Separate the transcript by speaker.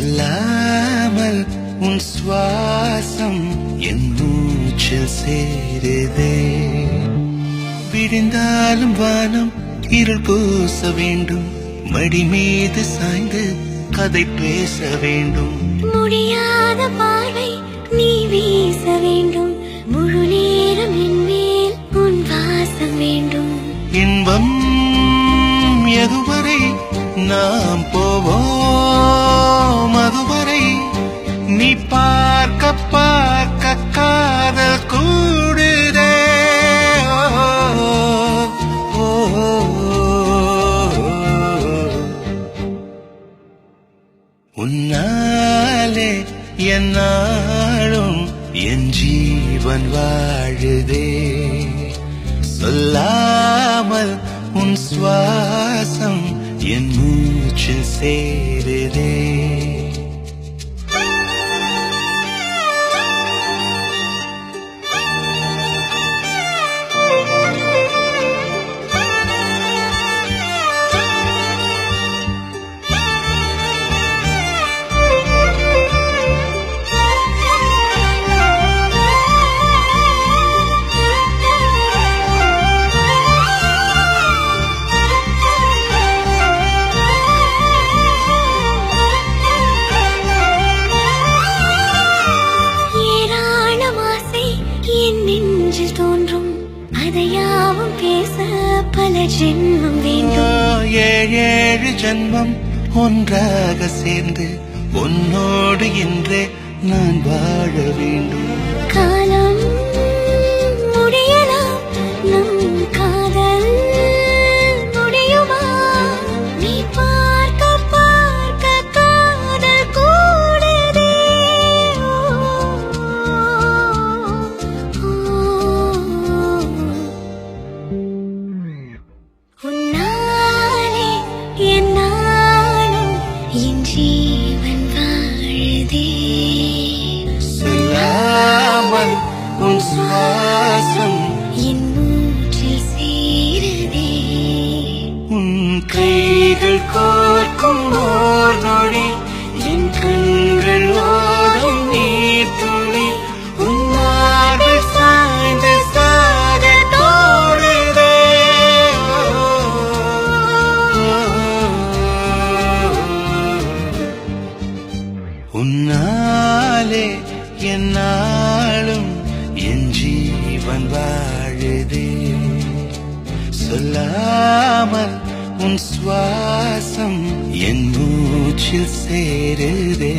Speaker 1: சொல்லாமல் உன் சுவாசம் என் மூச்சில் சேருதே. விழுந்தாலும் வானம் இருள் பூச வேண்டும், மடி மீது சாய்ந்து கதை பேச வேண்டும்.
Speaker 2: முடியாத பார்வை நீ வீச வேண்டும், முழு நேரம் என் மேல் உன் வாசம் வேண்டும்.
Speaker 1: இன்பம் எதுவரை நாம் போவோம், அதுவரை நீ பார்க்க பார்க்க காதல் கூடுதே. உன்னாலே என்னாலும் என் ஜீவன் வாழுதே. சொல்லாமல் உன் சுவாசம் என் மூச்சில் சேருதே.
Speaker 2: தோன்றும் அதையாவும் பேச பல ஜென்மம் வேண்டும்.
Speaker 1: ஏழு ஜென்மம் ஒன்றாக சேர்ந்து உன்னோடு இன்றே நான் வாழ வேண்டும்.
Speaker 2: காலம் முடியலாம், நம் காதல் முடியுமா? நீ பார்க்க பார்க்க காதல் கூடுதே. உன்னாலே என்னாலும் என் ஜீவன் வாழுதே.
Speaker 1: சொல்லாமல் உன் சுவாசம்
Speaker 2: என் மூச்சில் சேருதே.
Speaker 1: உன் கைகள் கோர்க்கும் ஓர் நொடி என் கண்கள் ஓடும் நீர் துளி. உன்னார்கள் சாய்ந்து சாக தோடுதே. உன்னாலே என்னாலும் என் ஜீவன் வாழுதே. சொல்லாமல் உன் சுவாசம் என் மூச்சில் சேருதே.